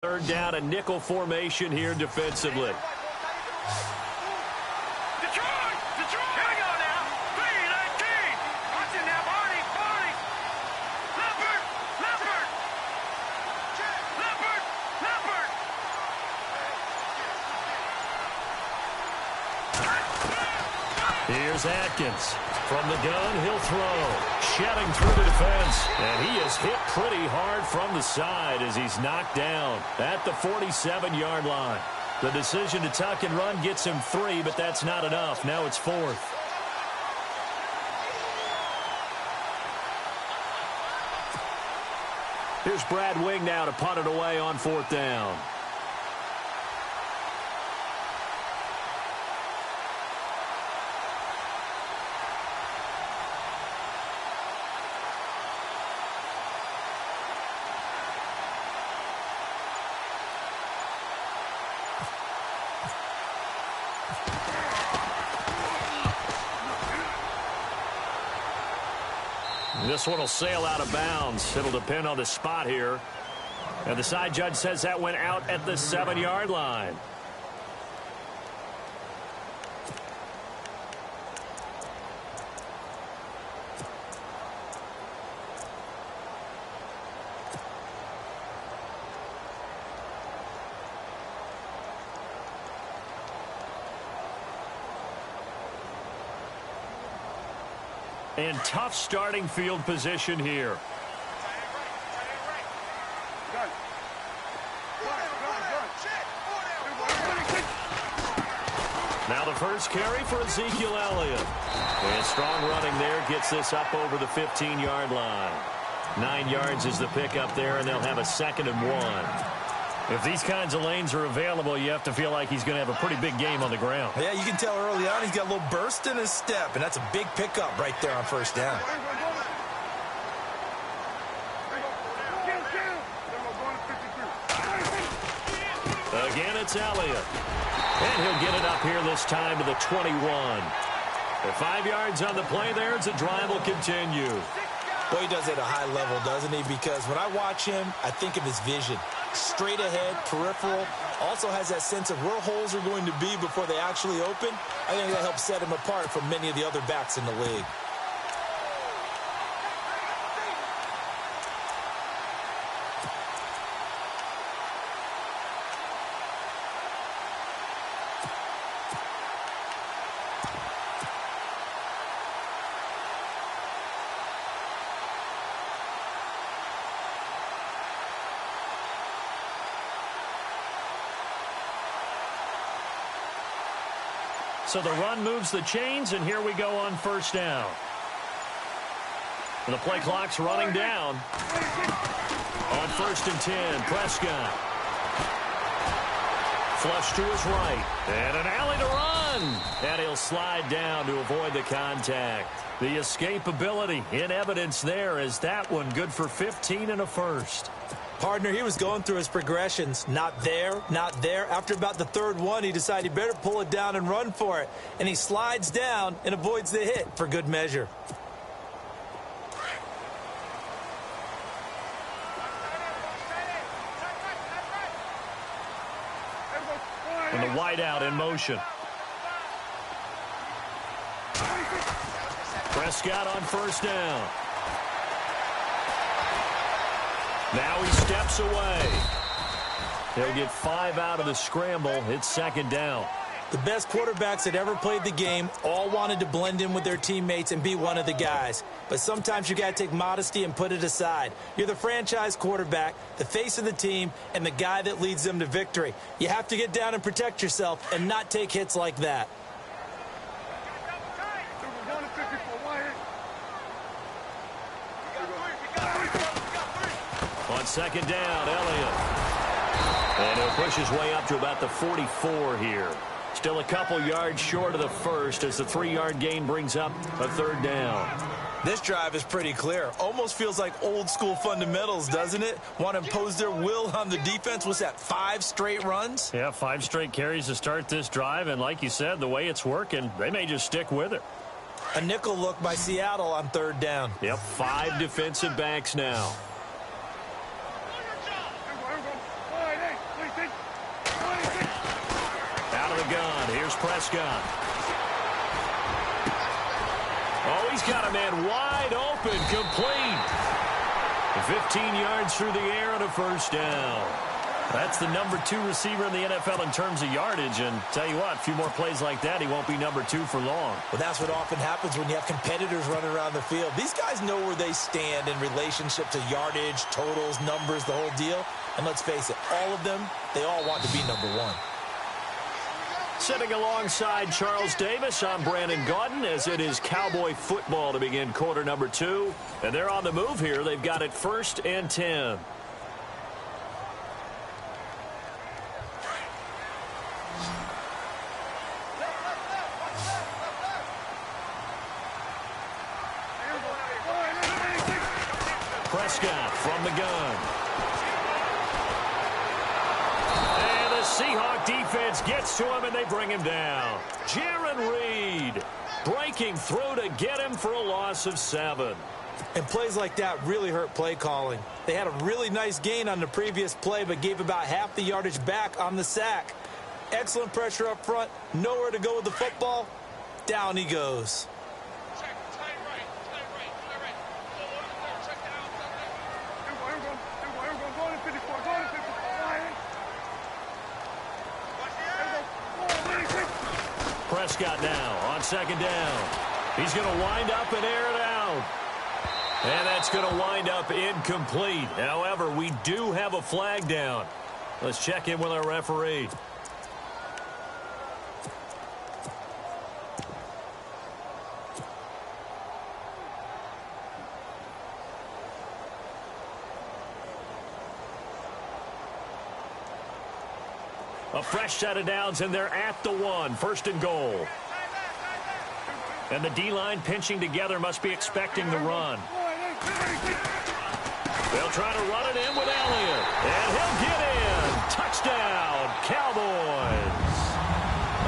Third down, a nickel formation here defensively. Here's Atkins. From the gun, he'll throw. Shedding through the defense. And he is hit pretty hard from the side as he's knocked down at the 47-yard line. The decision to tuck and run gets him 3, but that's not enough. Now it's 4th. Here's Brad Wing now to punt it away on 4th down. This one will sail out of bounds. It'll depend on the spot here. And the side judge says that went out at the 7-yard line. And tough starting field position here. Now the first carry for Ezekiel Elliott. And strong running there gets this up over the 15-yard line. 9 yards is the pickup there, and they'll have a 2nd and 1. If these kinds of lanes are available, you have to feel like he's going to have a pretty big game on the ground. Yeah, you can tell early on he's got a little burst in his step, and that's a big pickup right there on 1st down. Again, it's Elliott. And he'll get it up here this time to the 21. At 5 yards on the play there, the drive will continue. Well, he does it at a high level, doesn't he? Because when I watch him, I think of his vision. Straight ahead, peripheral, also has that sense of where holes are going to be before they actually open. I think that helps set him apart from many of the other backs in the league. So the run moves the chains, and here we go on 1st down. And the play clock's running down. On 1st and 10, Prescott. Flush to his right. And an alley to run. And he'll slide down to avoid the contact. The escapability in evidence there as that one good for 15 and a 1st. Partner, he was going through his progressions. Not there, not there. After about the 3rd one, he decided he better pull it down and run for it. And he slides down and avoids the hit for good measure. And the wideout in motion. Prescott on 1st down. Now he steps away. He'll get 5 out of the scramble. It's 2nd down. The best quarterbacks that ever played the game all wanted to blend in with their teammates and be one of the guys. But sometimes you got to take modesty and put it aside. You're the franchise quarterback, the face of the team, and the guy that leads them to victory. You have to get down and protect yourself and not take hits like that. On 2nd down, Elliott. And he'll push his way up to about the 44 here. Still a couple yards short of the 1st as the 3-yard gain brings up a 3rd down. This drive is pretty clear. Almost feels like old-school fundamentals, doesn't it? Want to impose their will on the defense. What's that, 5 straight runs? Yeah, 5 straight carries to start this drive. And like you said, the way it's working, they may just stick with it. A nickel look by Seattle on 3rd down. Yep, 5 defensive backs now. gun. Here's Prescott. Oh, he's got a man wide open, complete. 15 yards through the air and a first down. That's the number 2 receiver in the NFL in terms of yardage. And tell you what, a few more plays like that, he won't be number 2 for long. Well, that's what often happens when you have competitors running around the field. These guys know where they stand in relationship to yardage, totals, numbers, the whole deal. And let's face it, all of them, they all want to be number 1. Sitting alongside Charles Davis, I'm Brandon Gaudin, as it is Cowboy football to begin quarter number 2. And they're on the move here. They've got it 1st and 10. Prescott from the gun. And the Seahawk defense gets to him, and they bring him down. Jaron Reed breaking through to get him for a loss of 7. And plays like that really hurt play calling. They had a really nice gain on the previous play, but gave about half the yardage back on the sack. Excellent pressure up front. Nowhere to go with the football. Down he goes. Prescott now on 2nd down. He's going to wind up and air it out. And that's going to wind up incomplete. However, we do have a flag down. Let's check in with our referee. A fresh set of downs, and they're at the 1. 1st and goal. And the D-line pinching together, must be expecting the run. They'll try to run it in with Elliott. And he'll get in. Touchdown, Cowboys.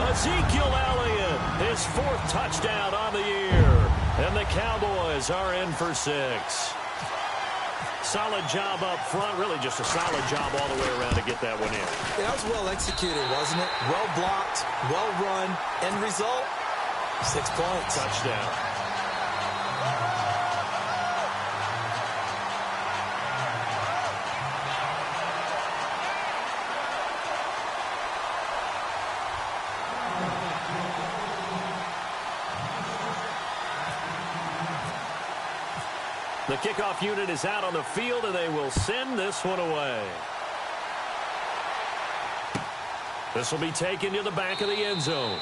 Ezekiel Elliott, his 4th touchdown on the year. And the Cowboys are in for 6. Solid job up front. Really just a solid job all the way around to get that one in. Yeah, that was well executed, wasn't it? Well blocked, well run. End result, 6 points. Touchdown. The kickoff unit is out on the field, and they will send this one away. This will be taken to the back of the end zone.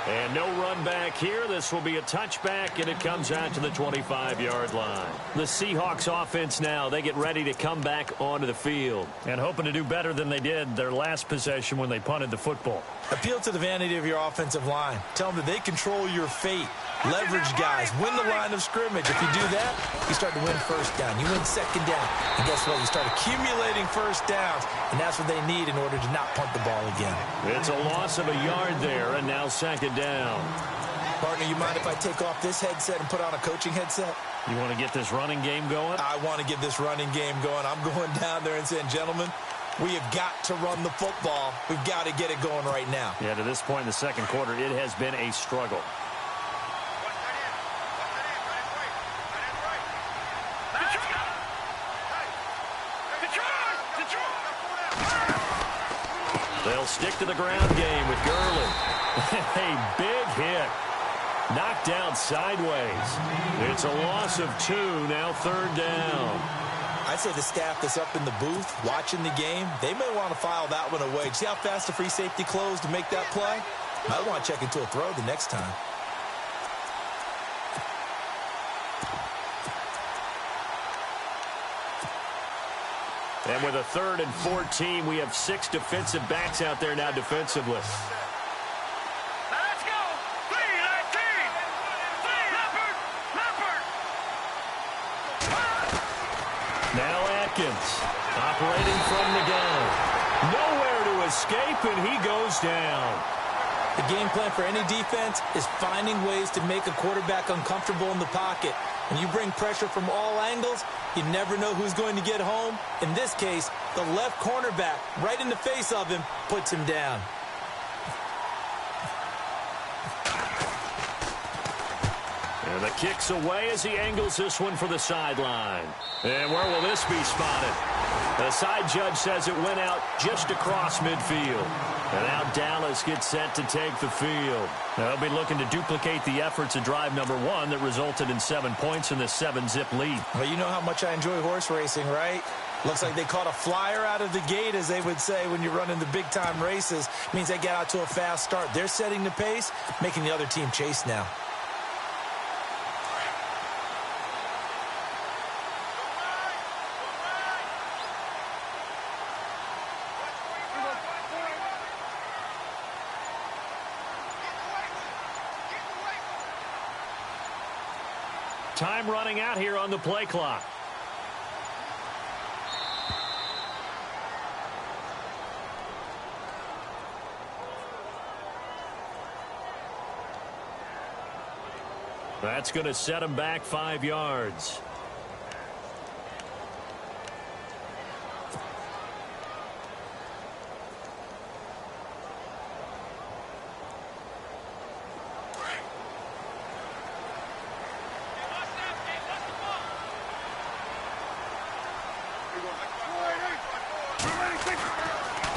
And no run back here. This will be a touchback, and it comes out to the 25-yard line. The Seahawks offense now, they get ready to come back onto the field and hoping to do better than they did their last possession when they punted the football. Appeal to the vanity of your offensive line. Tell them that they control your fate. Leverage guys. Win the line of scrimmage. If you do that, you start to win 1st down. You win 2nd down. And guess what? You start accumulating 1st downs. And that's what they need in order to not punt the ball again. It's a loss of a yard there, and now 2nd down. Partner, you mind if I take off this headset and put on a coaching headset? You want to get this running game going? I want to get this running game going. I'm going down there and saying, gentlemen, we have got to run the football. We've got to get it going right now. Yeah, to this point in the 2nd quarter, it has been a struggle. They'll stick to the ground game with Gurley. A big hit. Knocked down sideways. It's a loss of 2, now 3rd down. I'd say the staff that's up in the booth watching the game, they may want to file that one away. See how fast the free safety closed to make that play? Might want to check into a throw the next time. And with a 3rd and 14, we have 6 defensive backs out there now defensively. Let's go. 3-19. Leopard. Now Atkins operating from the gun. Nowhere to escape, and he goes down. The game plan for any defense is finding ways to make a quarterback uncomfortable in the pocket. When you bring pressure from all angles, you never know who's going to get home. In this case, the left cornerback, right in the face of him, puts him down. And the kick's away as he angles this one for the sideline. And where will this be spotted? The side judge says it went out just across midfield. And now Dallas gets set to take the field. They'll be looking to duplicate the efforts of drive number 1 that resulted in 7 points in the 7-zip lead. Well, you know how much I enjoy horse racing, right? Looks like they caught a flyer out of the gate, as they would say when you're running the big-time races. Means they get out to a fast start. They're setting the pace, making the other team chase now. Time running out here on the play clock. That's going to set him back 5 yards.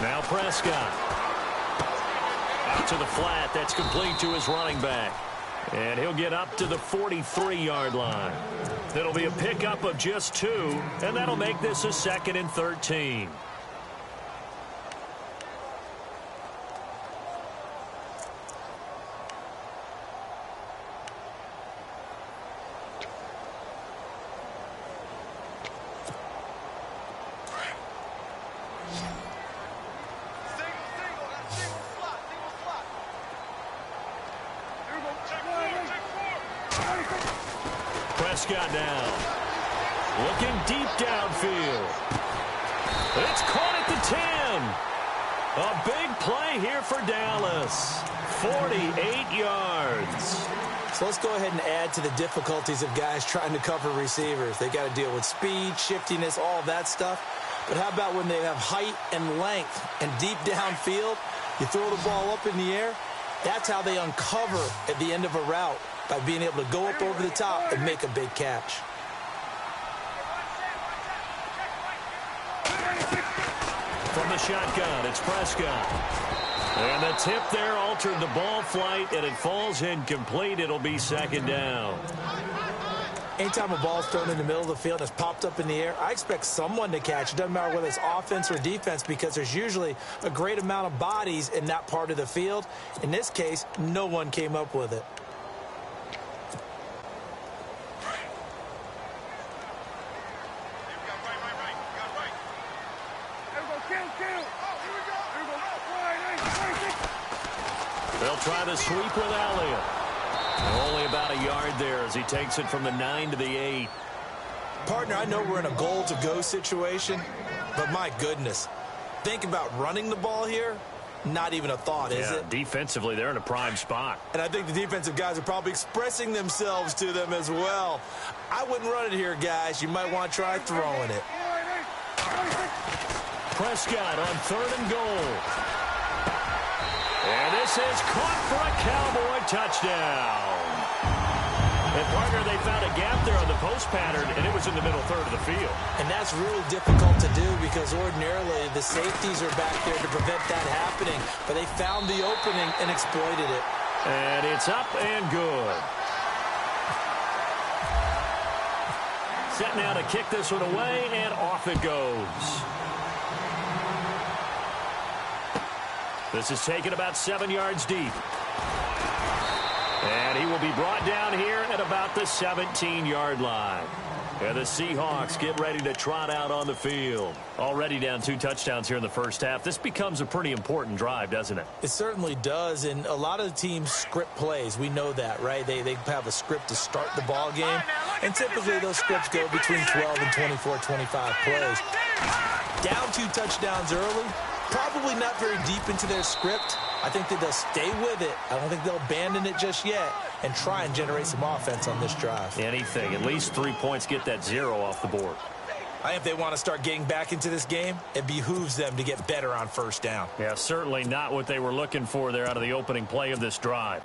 Now Prescott. Out to the flat. That's complete to his running back. And he'll get up to the 43-yard line. It'll be a pickup of just 2, and that'll make this a 2nd and 13. Prescott down. Looking deep downfield. It's caught at the 10. A big play here for Dallas. 48 yards. So let's go ahead and add to the difficulties of guys trying to cover receivers. They got to deal with speed, shiftiness, all of that stuff. But how about when they have height and length and deep downfield? You throw the ball up in the air. That's how they uncover at the end of a route, by being able to go up over the top and make a big catch. From the shotgun, it's Prescott. And the tip there altered the ball flight, and it falls incomplete. It'll be 2nd down. Anytime a ball's thrown in the middle of the field and it's popped up in the air, I expect someone to catch. It doesn't matter whether it's offense or defense, because there's usually a great amount of bodies in that part of the field. In this case, no one came up with it. They'll try to sweep with Elliott. Only about a yard there as he takes it from the 9 to the 8. Partner, I know we're in a goal-to-go situation, but my goodness, think about running the ball here. Not even a thought, is it? Defensively, they're in a prime spot. And I think the defensive guys are probably expressing themselves to them as well. I wouldn't run it here, guys. You might want to try throwing it. Prescott on 3rd and goal. And this is caught for a Cowboy touchdown. And, partner, they found a gap there on the post pattern, and it was in the middle third of the field. And that's really difficult to do, because ordinarily the safeties are back there to prevent that happening. But they found the opening and exploited it. And it's up and good. Set now to kick this one away, and off it goes. This is taken about 7 yards deep. And he will be brought down here at about the 17-yard line. And the Seahawks get ready to trot out on the field. Already down 2 touchdowns here in the first half. This becomes a pretty important drive, doesn't it? It certainly does, and a lot of the teams script plays. We know that, right? They have a script to start the ball game, and typically those scripts go between 12 and 24, 25 plays. Down 2 touchdowns early, probably not very deep into their script. I think that they'll stay with it. I don't think they'll abandon it just yet and try and generate some offense on this drive. Anything. At least 3 points, get that 0 off the board. I think if they want to start getting back into this game, it behooves them to get better on first down. Yeah, certainly not what they were looking for there out of the opening play of this drive.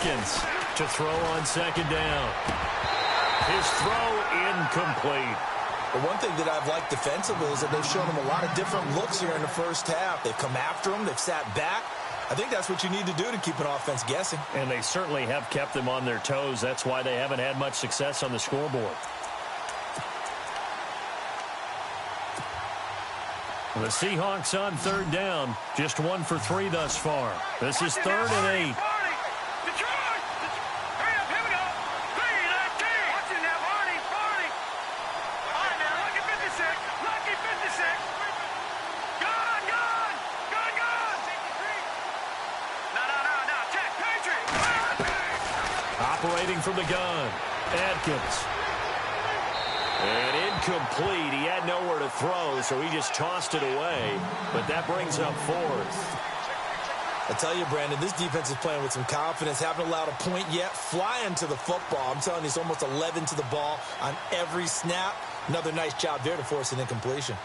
Atkins to throw on second down. His throw incomplete. But one thing that I've liked defensively is that they've shown him a lot of different looks here in the first half. They've come after him. They've sat back. I think that's what you need to do to keep an offense guessing. And they certainly have kept them on their toes. That's why they haven't had much success on the scoreboard. The Seahawks on third down. Just 1 for 3 thus far. This is 3rd and 8. Operating from the gun, Atkins. And incomplete. He had nowhere to throw, so he just tossed it away. But that brings up 4th. I tell you, Brandon, this defense is playing with some confidence. Haven't allowed a point yet. Flying to the football. I'm telling you, it's almost 11 to the ball on every snap. Another nice job there to force an incompletion.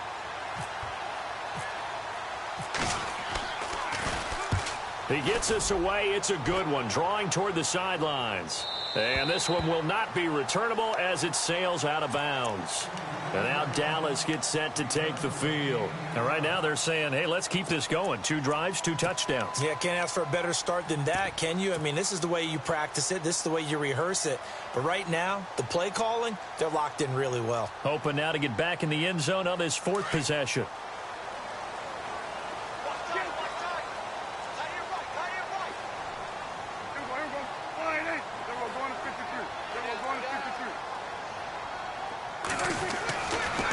He gets us away. It's a good one. Drawing toward the sidelines. And this one will not be returnable as it sails out of bounds. And now Dallas gets set to take the field. And right now they're saying, hey, let's keep this going. 2 drives, 2 touchdowns. Yeah, can't ask for a better start than that, can you? I mean, this is the way you practice it. This is the way you rehearse it. But right now, the play calling, they're locked in really well. Hoping now to get back in the end zone on this 4th possession.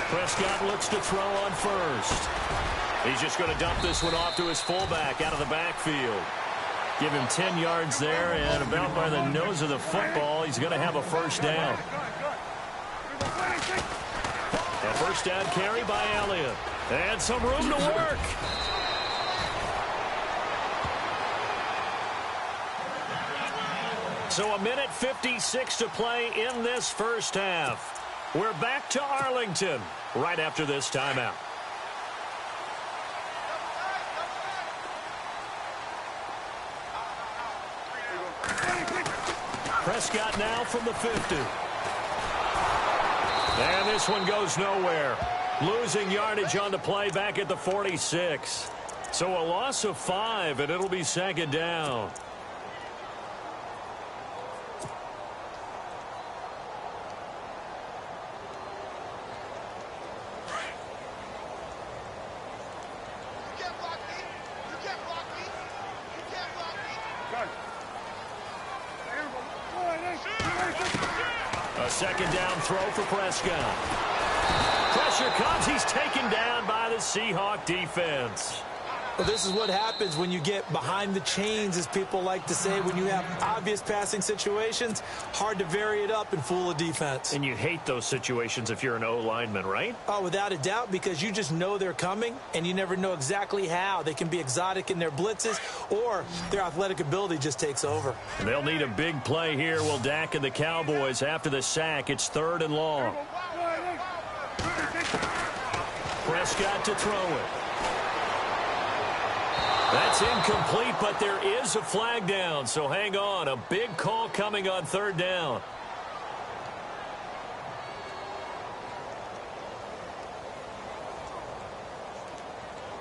Prescott looks to throw on first. He's just going to dump this one off to his fullback out of the backfield. Give him 10 yards there, and about by the nose of the football, he's going to have a first down. A first down carry by Elliott. And some room to work. So 1:56 to play in this first half. We're back to Arlington right after this timeout. Prescott now from the 50. And this one goes nowhere. Losing yardage on the play back at the 46. So a loss of 5, and it'll be second down. A second down throw for Prescott. Pressure comes. He's taken down by the Seahawk defense. Well, this is what happens when you get behind the chains, as people like to say. When you have obvious passing situations, hard to vary it up and fool a defense. And you hate those situations if you're an O-lineman, right? Oh, without a doubt, because you just know they're coming, and you never know exactly how. They can be exotic in their blitzes, or their athletic ability just takes over. They'll need a big play here. Will Dak and the Cowboys after the sack. It's 3rd and long. Prescott to throw it. That's incomplete, but there is a flag down, so hang on. A big call coming on 3rd down.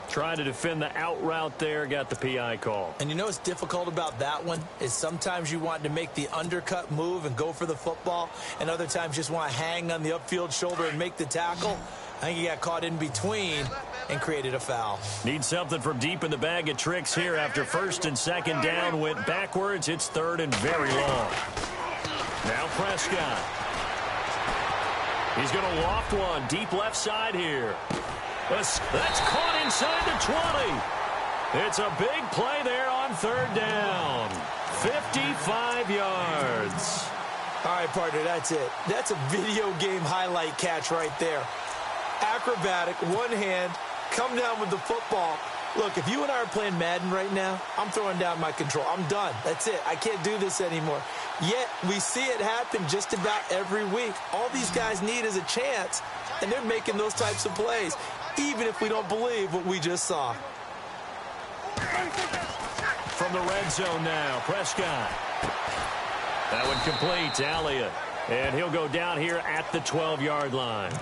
Trying to defend the out route there, got the PI call. And you know what's difficult about that one is sometimes you want to make the undercut move and go for the football, and other times just want to hang on the upfield shoulder and make the tackle. I think he got caught in between and created a foul. Need something from deep in the bag of tricks here after 1st and 2nd down went backwards. It's 3rd and very long. Now Prescott. He's going to loft one deep left side here. That's caught inside the 20. It's a big play there on 3rd down. 55 yards. All right, partner, that's it. That's a video game highlight catch right there. Acrobatic, one hand, come down with the football. Look, if you and I are playing Madden right now, I'm throwing down my control. I'm done. That's it. I can't do this anymore. Yet, we see it happen just about every week. All these guys need is a chance, and they're making those types of plays, even if we don't believe what we just saw. From the red zone now, Prescott. That one complete to Elliott. And he'll go down here at the 12-yard line.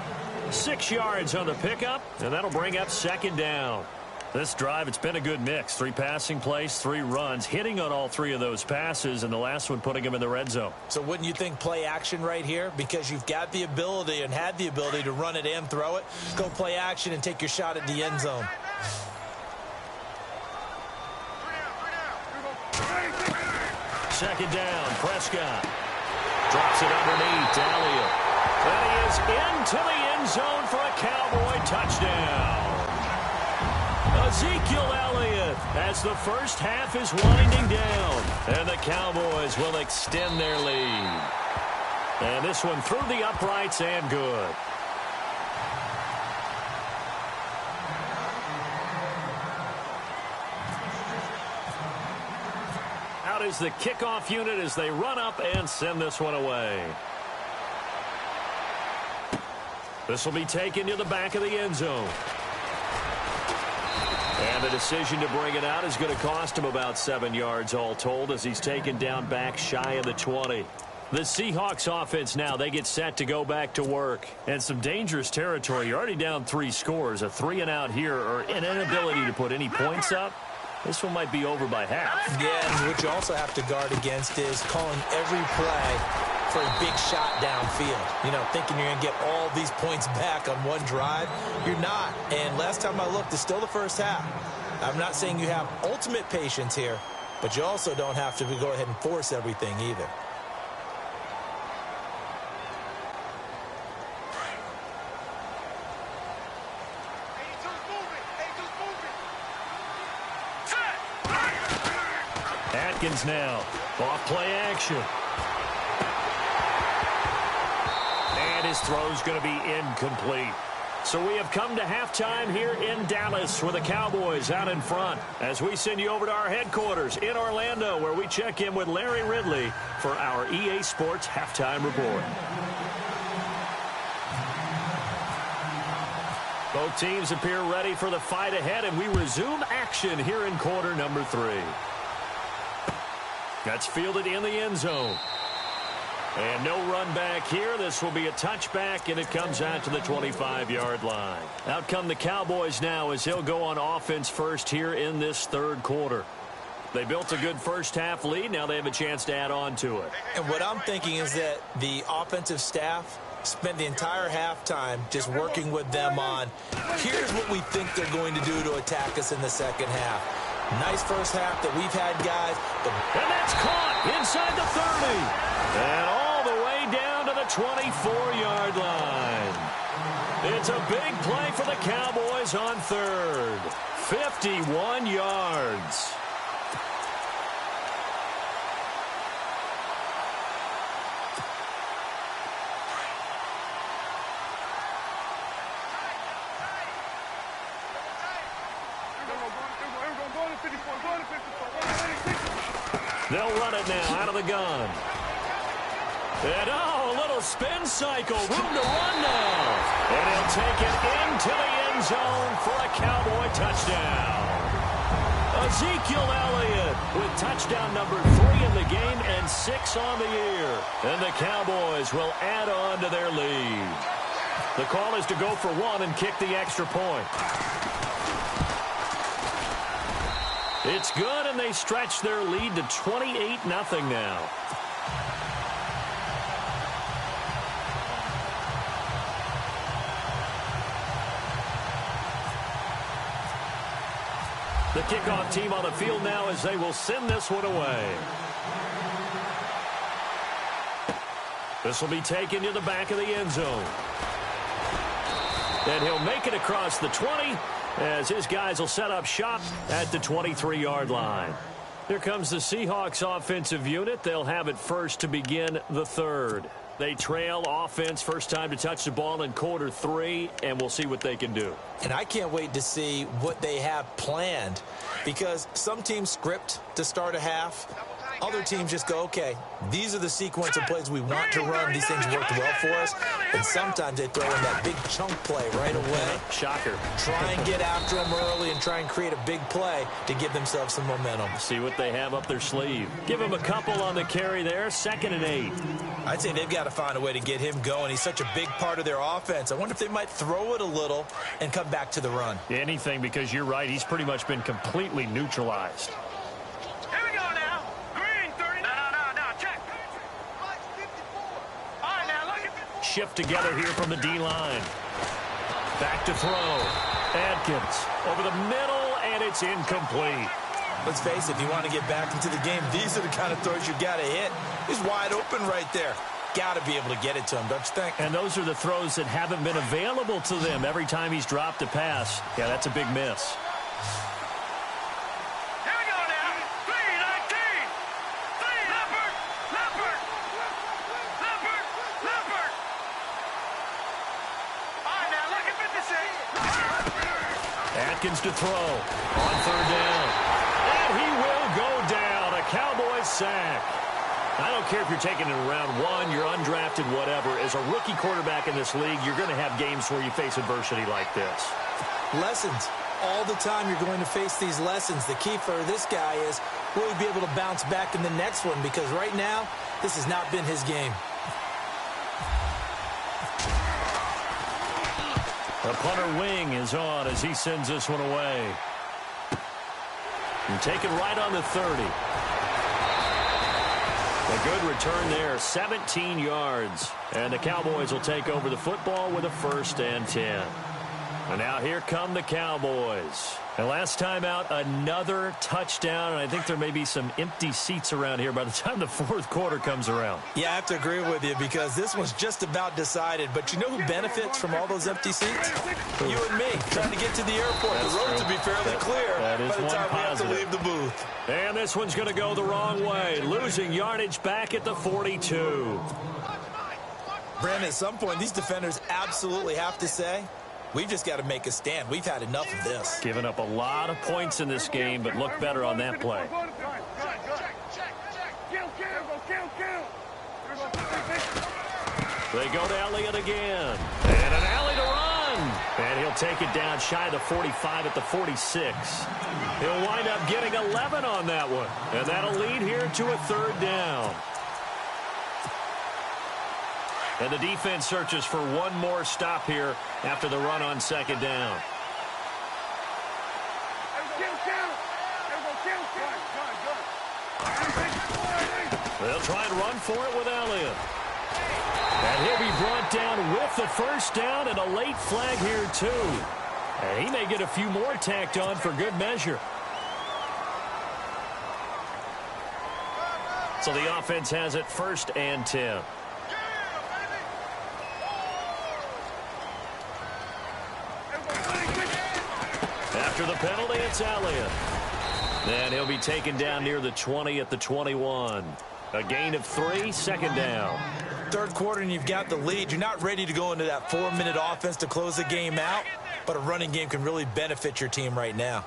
6 yards on the pickup, and that'll bring up second down. This drive, it's been a good mix. 3 passing plays, 3 runs, hitting on all 3 of those passes, and the last one putting him in the red zone. So wouldn't you think play action right here? Because you've got the ability and had the ability to run it and throw it. Go play action and take your shot at the end zone. Second down, Prescott. Drops it underneath to Elliott. And he is into the end zone for a Cowboy touchdown. Ezekiel Elliott, as the first half is winding down, and the Cowboys will extend their lead. And this one through the uprights and good. Out is the kickoff unit as they run up and send this one away. This will be taken to the back of the end zone. And the decision to bring it out is going to cost him about 7 yards all told as he's taken down back shy of the 20. The Seahawks offense now, they get set to go back to work. And some dangerous territory. You're already down 3 scores. A 3-and-out here or an inability to put any points up. This one might be over by half. Yeah, and what you also have to guard against is calling every play for a big shot downfield. You know, thinking you're going to get all these points back on one drive. You're not. And last time I looked, it's still the first half. I'm not saying you have ultimate patience here, but you also don't have to go ahead and force everything either. Atkins now. Off play action. And his throw's going to be incomplete. So we have come to halftime here in Dallas with the Cowboys out in front as we send you over to our headquarters in Orlando where we check in with Larry Ridley for our EA Sports Halftime Report. Both teams appear ready for the fight ahead, and we resume action here in quarter number 3. That's fielded in the end zone. And no run back here. This will be a touchback, and it comes out to the 25-yard line. Out come the Cowboys now as he'll go on offense first here in this third quarter. They built a good first-half lead. Now they have a chance to add on to it. And what I'm thinking is that the offensive staff spent the entire halftime just working with them on, here's what we think they're going to do to attack us in the second half. Nice first half that we've had, guys. And that's caught inside the 30. And all the way down to the 24-yard line. It's a big play for the Cowboys on third. 51 yards. They'll run it now out of the gun. And, a little spin cycle. Room to run now. And he'll take it into the end zone for a Cowboy touchdown. Ezekiel Elliott with touchdown number 3 in the game and 6 on the year. And the Cowboys will add on to their lead. The call is to go for 1 and kick the extra point. It's good, and they stretch their lead to 28-0 now. The kickoff team on the field now as they will send this one away. This will be taken to the back of the end zone. And he'll make it across the 20 as his guys will set up shop at the 23-yard line. Here comes the Seahawks offensive unit. They'll have it first to begin the third. They trail offense first time to touch the ball in quarter 3, and we'll see what they can do. And I can't wait to see what they have planned because some teams script to start a half. Other teams just go, okay, these are the sequence of plays we want to run. These things worked well for us. And sometimes they throw in that big chunk play right away. Shocker. Try and get after them early and try and create a big play to give themselves some momentum. See what they have up their sleeve. Give him a couple on the carry there. 2nd and 8. I'd say they've got to find a way to get him going. He's such a big part of their offense. I wonder if they might throw it a little and come back to the run. Anything, because you're right. He's pretty much been completely neutralized. Here we go now. Green 30. No. Check. All right, now look at. Shift together here from the D-line. Back to throw. Adkins over the middle, and it's incomplete. Let's face it, if you want to get back into the game, these are the kind of throws you got to hit. He's wide open right there. Got to be able to get it to him, don't you think? And those are the throws that haven't been available to them every time he's dropped a pass. Yeah, that's a big miss. Here we go now. 3-19. Leopard. All right, now look at 56. Atkins to throw on 3rd down. And he will go down. A Cowboys sack. I don't care if you're taking it in round 1, you're undrafted, whatever. As a rookie quarterback in this league, you're going to have games where you face adversity like this. Lessons. All the time you're going to face these lessons. The key for this guy is, will he be able to bounce back in the next one? Because right now, this has not been his game. The punter wing is on as he sends this one away. And taken right on the 30. A good return there, 17 yards. And the Cowboys will take over the football with a 1st and 10. And now here come the Cowboys. And last time out, another touchdown. And I think there may be some empty seats around here by the time the 4th quarter comes around. Yeah, I have to agree with you because this one's just about decided. But you know who benefits from all those empty seats? You and me, trying to get to the airport. That's the roads true. will be fairly clear that is by the one time we have to positive. leave the booth. And this one's going to go the wrong way. Losing yardage back at the 42. Brandon, at some point, these defenders absolutely have to say, we've just got to make a stand. We've had enough of this. Given up a lot of points in this game, but look better on that play. They go to Elliott again. And an alley to run. And he'll take it down shy of the 45 at the 46. He'll wind up getting 11 on that one. And that'll lead here to a 3rd down. And the defense searches for one more stop here after the run on 2nd down. They'll try and run for it with Elliott. And he'll be brought down with the 1st down and a late flag here too. And he may get a few more tacked on for good measure. So the offense has it 1st and 10. After the penalty, it's Elliott. And he'll be taken down near the 20 at the 21. A gain of 3, 2nd down. 3rd quarter and you've got the lead. You're not ready to go into that 4-minute offense to close the game out, but a running game can really benefit your team right now.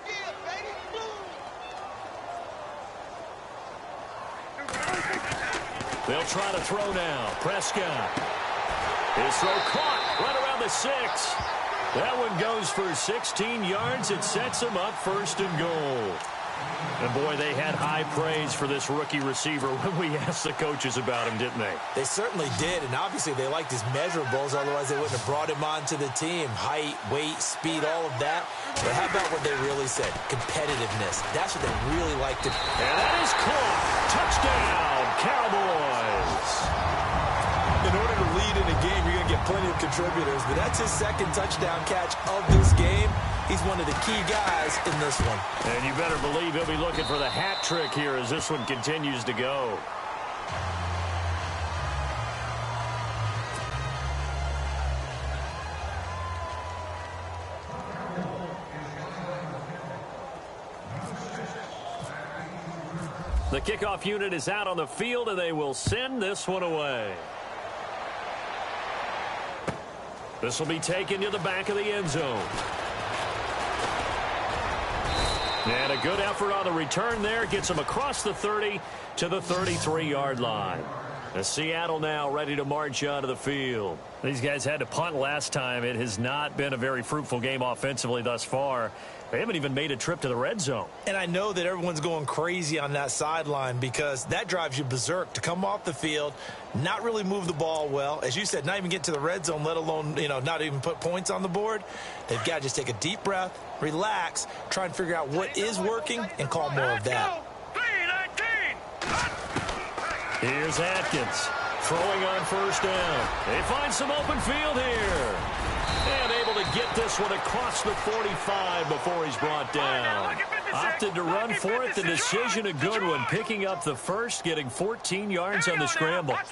They'll try to throw now. Prescott. His throw caught right around the 6. That one goes for 16 yards. It sets him up 1st and goal. And, boy, they had high praise for this rookie receiver when we asked the coaches about him, didn't they? They certainly did, and obviously they liked his measurables. Otherwise, they wouldn't have brought him onto the team. Height, weight, speed, all of that. But how about what they really said? Competitiveness. That's what they really liked. And that is caught. Touchdown, Cowboys. In order to lead in a game, you're going to get plenty of contributors, but that's his 2nd touchdown catch of this game. He's one of the key guys in this one. And you better believe he'll be looking for the hat trick here as this one continues to go. The kickoff unit is out on the field, and they will send this one away. This will be taken to the back of the end zone. And a good effort on the return there. Gets him across the 30 to the 33-yard line. Seattle now ready to march onto the field. These guys had to punt last time. It has not been a very fruitful game offensively thus far. They haven't even made a trip to the red zone. And I know that everyone's going crazy on that sideline because that drives you berserk to come off the field, not really move the ball well. As you said, not even get to the red zone, let alone, not even put points on the board. They've got to just take a deep breath, relax, try and figure out what is working and call more of that. Here's Atkins throwing on first down. They find some open field here. And able to get this one across the 45 before he's brought down. Opted to run for it. The decision a good one. Picking up the first, getting 14 yards on the scramble. On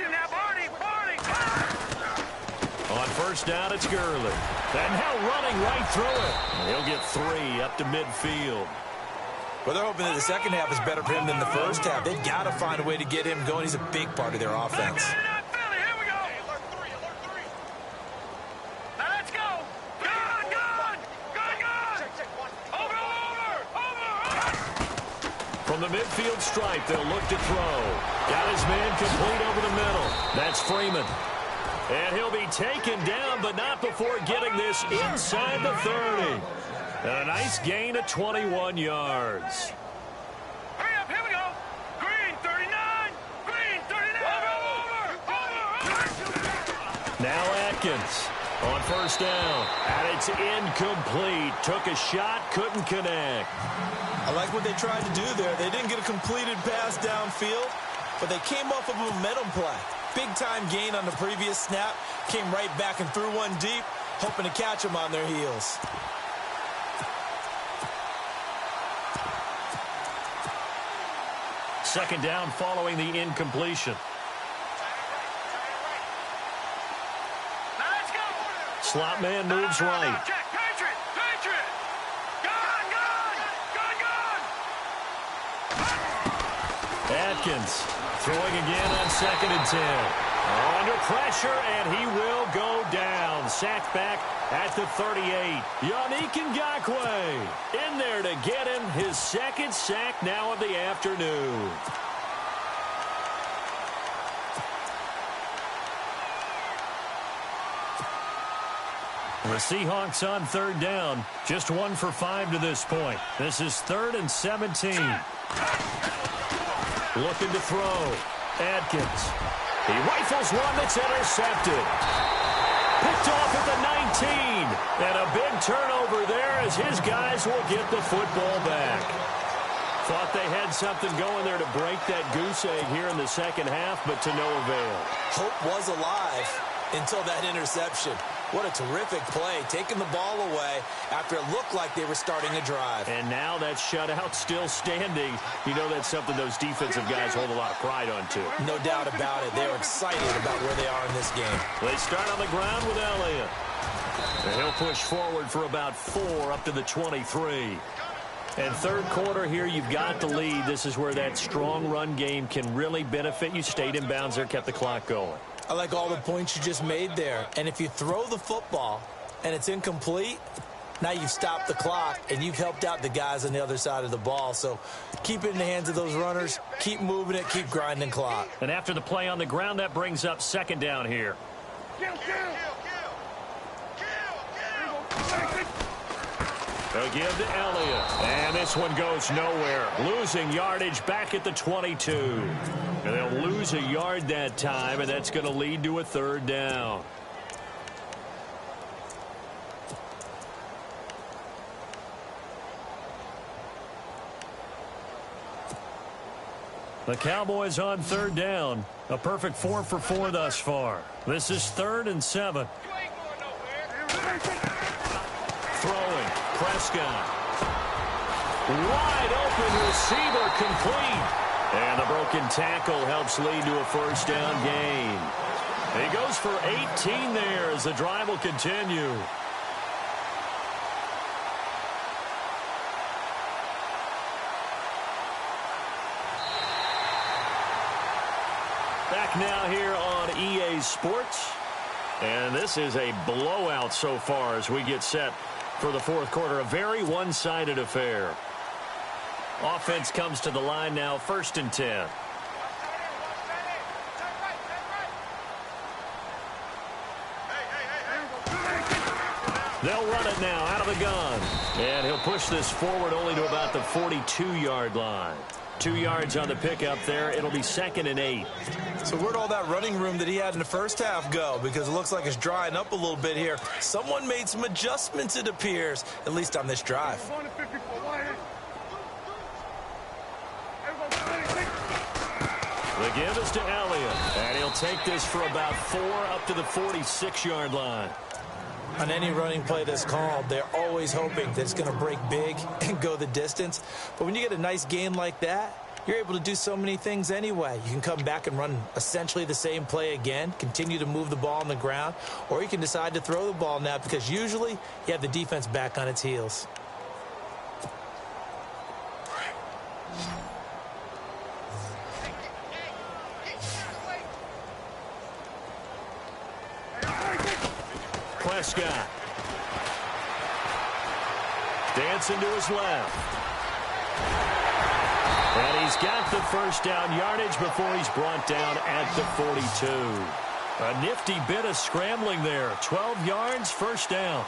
first down, it's Gurley. And now running right through it. And he'll get 3 up to midfield. Well, they're hoping that the second half is better for him than the first half. They've got to find a way to get him going. He's a big part of their offense. From the midfield stripe, they'll look to throw. Got his man complete over the middle. That's Freeman. And he'll be taken down, but not before getting this inside the 30. And a nice gain of 21 yards. Hurry up, here we go. Green, 39. Green, 39. Over. Now Atkins on first down. And it's incomplete. Took a shot, couldn't connect. I like what they tried to do there. They didn't get a completed pass downfield, but they came off of a momentum play. Big-time gain on the previous snap. Came right back and threw one deep, hoping to catch them on their heels. Second down following the incompletion. Now let's go. Slot man moves right. Check, Patriot, Patriot. Gun, gun, gun, gun. Atkins throwing again on 2nd and 10. Under pressure, and he will go down. Sacked back at the 38. Yannick Ngakoue in there to get him his second sack now of the afternoon. The Seahawks on third down. Just 1 for 5 to this point. This is 3rd and 17. Looking to throw. Atkins. He rifles one that's intercepted. Picked off at the 19. And a big turnover there as his guys will get the football back. Thought they had something going there to break that goose egg here in the second half, but to no avail. Hope was alive until that interception. What a terrific play, taking the ball away after it looked like they were starting a drive. And now that shutout still standing. You know that's something those defensive guys hold a lot of pride on, too. No doubt about it. They are excited about where they are in this game. They start on the ground with Elliott. And he'll push forward for about 4 up to the 23. And third quarter here, you've got the lead. This is where that strong run game can really benefit you. Stayed in bounds there, kept the clock going. I like all the points you just made there. And if you throw the football and it's incomplete, now you've stopped the clock and you've helped out the guys on the other side of the ball. So keep it in the hands of those runners. Keep moving it. Keep grinding clock. And after the play on the ground, that brings up second down here. They'll give to Elliott. And this one goes nowhere. Losing yardage back at the 22. And they'll lose a yard that time, and that's going to lead to a third down. The Cowboys on third down. A perfect 4 for 4 thus far. This is 3rd and 7. Throwing. Prescott. Wide open receiver complete. And the broken tackle helps lead to a first down gain. He goes for 18 there as the drive will continue. Back now here on EA Sports. And this is a blowout so far as we get set for the fourth quarter. A very one-sided affair. Offense comes to the line now, 1st and 10. They'll run it now out of the gun. And he'll push this forward only to about the 42-yard line. 2 yards on the pickup there. It'll be 2nd and 8. So where'd all that running room that he had in the first half go? Because it looks like it's drying up a little bit here. Someone made some adjustments, it appears, at least on this drive. The give is to Elliott. And he'll take this for about 4 up to the 46-yard line. On any running play that's called, they're always hoping that it's going to break big and go the distance. But when you get a nice gain like that, you're able to do so many things anyway. You can come back and run essentially the same play again, continue to move the ball on the ground, or you can decide to throw the ball now because usually you have the defense back on its heels. Prescott. Dancing to his left. And he's got the first down yardage before he's brought down at the 42. A nifty bit of scrambling there. 12 yards, first down.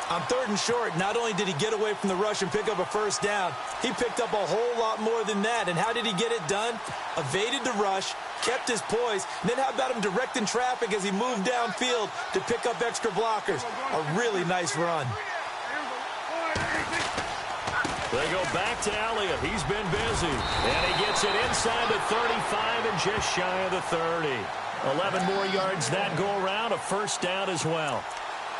On 3rd and short, not only did he get away from the rush and pick up a first down, he picked up a whole lot more than that. And how did he get it done? Evaded the rush, kept his poise, and then how about him directing traffic as he moved downfield to pick up extra blockers? A really nice run. They go back to Elliott. He's been busy. And he gets it inside the 35 and just shy of the 30. 11 more yards that go around, a first down as well.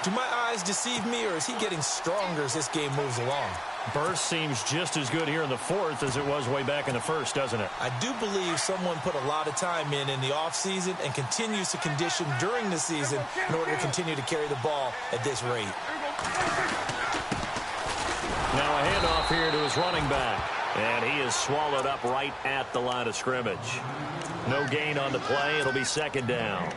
Do my eyes deceive me, or is he getting stronger as this game moves along? Burst seems just as good here in the 4th as it was way back in the 1st, doesn't it? I do believe someone put a lot of time in the offseason and continues to condition during the season in order to continue to carry the ball at this rate. Now a handoff here to his running back. And he is swallowed up right at the line of scrimmage. No gain on the play. It'll be 2nd down.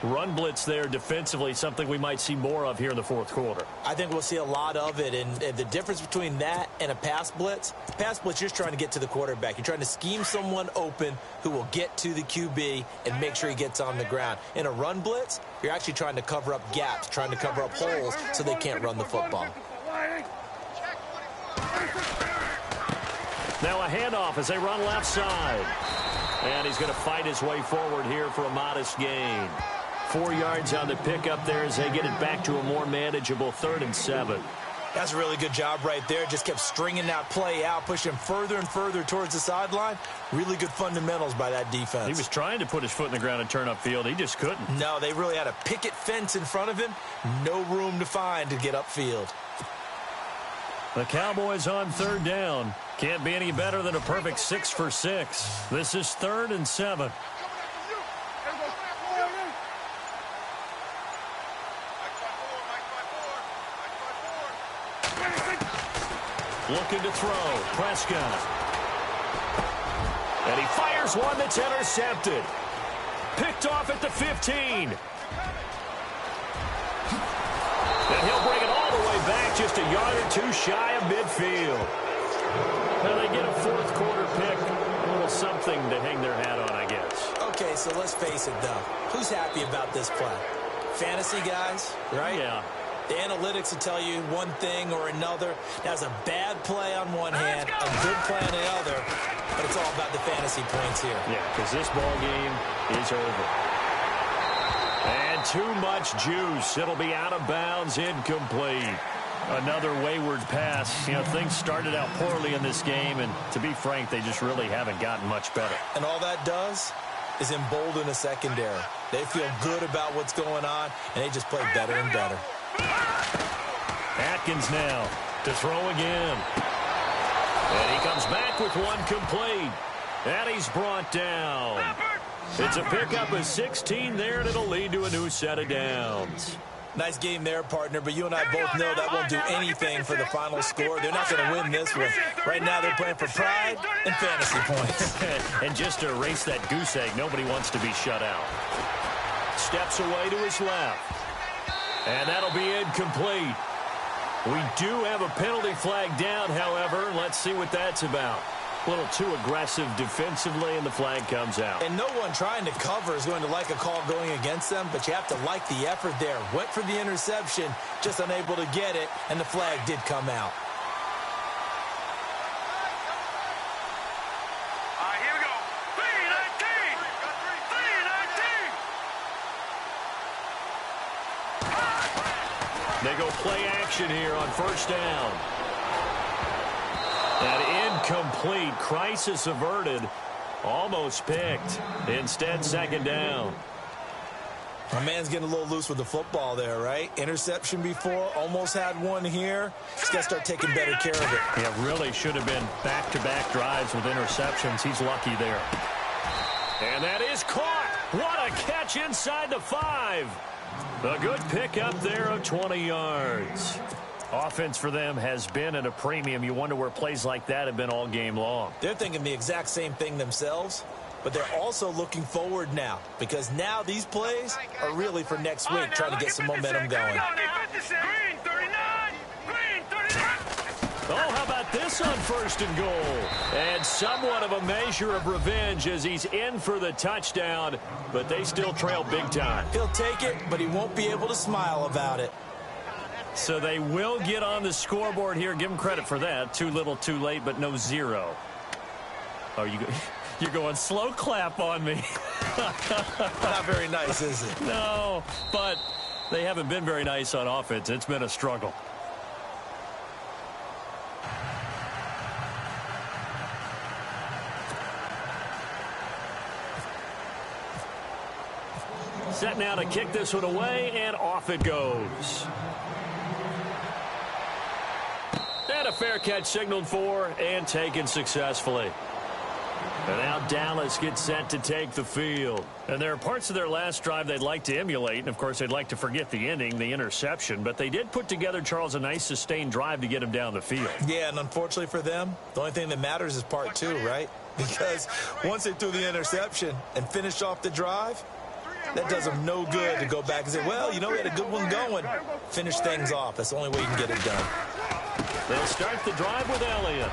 Run blitz there defensively, something we might see more of here in the 4th quarter. I think we'll see a lot of it, and the difference between that and a pass blitz, you're just trying to get to the quarterback. You're trying to scheme someone open who will get to the QB and make sure he gets on the ground. In a run blitz, you're actually trying to cover up gaps, trying to cover up holes so they can't run the football. Now a handoff as they run left side. And he's going to fight his way forward here for a modest gain. 4 yards on the pickup there as they get it back to a more manageable 3rd and 7. That's a really good job right there. Just kept stringing that play out, pushing further and further towards the sideline. Really good fundamentals by that defense. He was trying to put his foot in the ground and turn upfield. He just couldn't. No, they really had a picket fence in front of him. No room to find to get upfield. The Cowboys on 3rd down. Can't be any better than a perfect 6 for 6. This is 3rd and 7. Looking to throw. Prescott. And he fires one that's intercepted. Picked off at the 15. And he'll bring it all the way back, just a yard or two shy of midfield. Now they get a 4th quarter pick. A little something to hang their hat on, I guess. Okay, so let's face it, though. Who's happy about this play? Fantasy guys, right? Yeah. The analytics will tell you one thing or another. That's a bad play on one hand, a good play on the other, but it's all about the fantasy points here. Yeah, because this ball game is over. And too much juice. It'll be out of bounds, incomplete. Another wayward pass. You know, things started out poorly in this game, and to be frank, they just really haven't gotten much better. And all that does is embolden a secondary. They feel good about what's going on, and they just play better and better. Atkins now to throw again. And he comes back with one complete. And he's brought down. It's a pickup of 16 there, and it'll lead to a new set of downs. Nice game there, partner, but you and I both know that won't do anything for the final score. They're not going to win this one. Right now they're playing for pride and fantasy points. And just to erase that goose egg, nobody wants to be shut out. Steps away to his left. And that'll be incomplete. We do have a penalty flag down, however. Let's see what that's about. A little too aggressive defensively, and the flag comes out. And no one trying to cover is going to like a call going against them, but you have to like the effort there. Went for the interception, just unable to get it, and the flag did come out. All right, here we go. 3-19. 3-19. They go play action here on first down. That incomplete, crisis averted, almost picked. Instead, second down. My man's getting a little loose with the football there, right? Interception before, almost had one here. He's got to start taking better care of it. Yeah, really should have been back-to-back drives with interceptions. He's lucky there. And that is caught. What a catch inside the 5. A good pickup there of 20 yards. Offense for them has been at a premium. You wonder where plays like that have been all game long. They're thinking the exact same thing themselves, but they're also looking forward now because now these plays are really for next week, trying to get some momentum going. Green 39. Green 39. Oh, how about this on first and goal? And somewhat of a measure of revenge as he's in for the touchdown, but they still trail big time. He'll take it, but he won't be able to smile about it. So they will get on the scoreboard here. Give them credit for that. Too little, too late, but no 0. Oh, you're going slow clap on me. Not very nice, is it? No, but they haven't been very nice on offense. It's been a struggle. Set now to kick this one away, and off it goes. And a fair catch signaled for and taken successfully. And now Dallas gets set to take the field. And there are parts of their last drive they'd like to emulate. And, of course, they'd like to forget the ending, the interception. But they did put together, Charles, a nice sustained drive to get him down the field. Yeah, and unfortunately for them, the only thing that matters is part 2, right? Because once they threw the interception and finished off the drive, that does them no good to go back and say, well, you know, we had a good one going. Finish things off. That's the only way you can get it done. They'll start the drive with Elliott.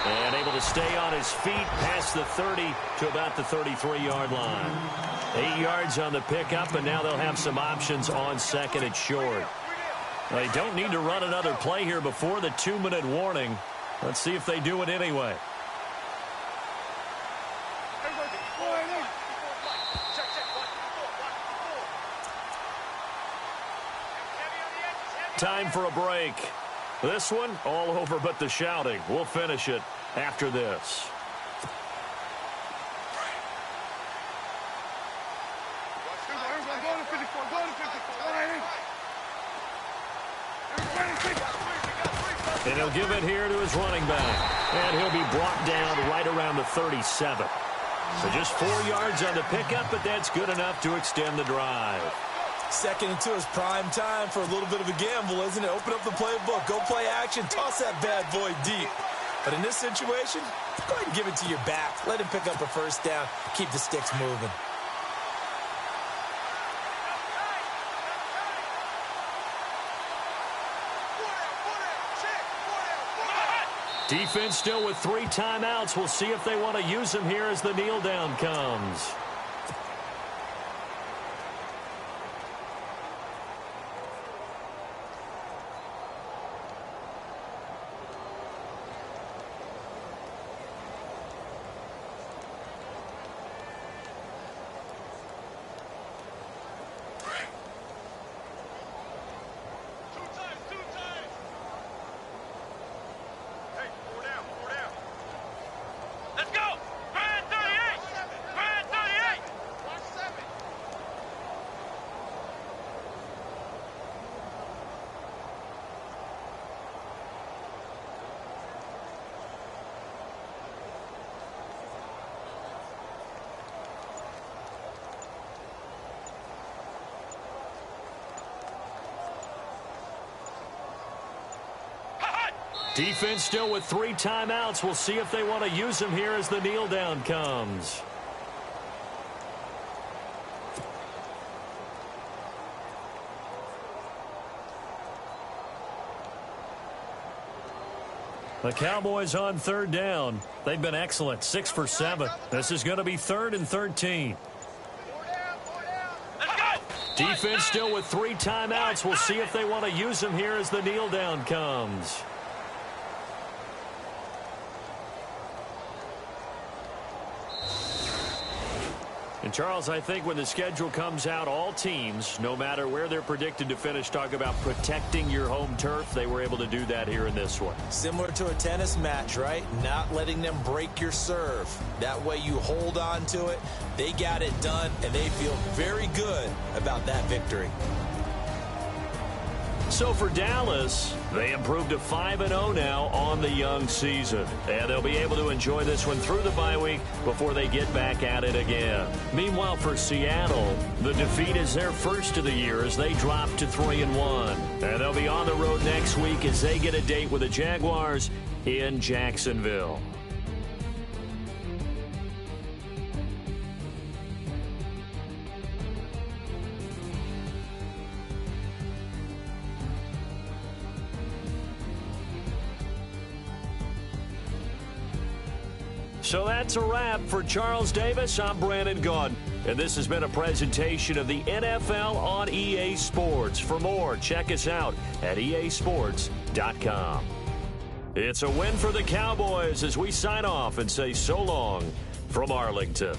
And able to stay on his feet past the 30 to about the 33-yard line. 8 yards on the pickup, and now they'll have some options on second and short. They don't need to run another play here before the 2-minute warning. Let's see if they do it anyway. Time for a break. This one, all over but the shouting. We'll finish it after this. And he'll give it here to his running back. And he'll be brought down right around the 37. So just 4 yards on the pickup, but that's good enough to extend the drive. 2nd and 2 is prime time for a little bit of a gamble, isn't it? Open up the playbook, go play action, toss that bad boy deep. But in this situation, go ahead and give it to your back. Let him pick up a first down, keep the sticks moving. Defense still with 3 timeouts. We'll see if they want to use them here as the kneel down comes. Defense still with 3 timeouts. We'll see if they want to use them here as the kneel down comes. The Cowboys on third down. They've been excellent, 6 for 7. This is going to be 3rd and 13. Let's go. Defense still with 3 timeouts. We'll see if they want to use them here as the kneel down comes. And, Charles, I think when the schedule comes out, all teams, no matter where they're predicted to finish, talk about protecting your home turf. They were able to do that here in this one. Similar to a tennis match, right? Not letting them break your serve. That way you hold on to it. They got it done, and they feel very good about that victory. So for Dallas, they improved to 5-0 now on the young season. And they'll be able to enjoy this one through the bye week before they get back at it again. Meanwhile, for Seattle, the defeat is their first of the year as they drop to 3-1. And they'll be on the road next week as they get a date with the Jaguars in Jacksonville. So that's a wrap for Charles Davis. I'm Brandon Gaudin, and this has been a presentation of the NFL on EA Sports. For more, check us out at easports.com. It's a win for the Cowboys as we sign off and say so long from Arlington.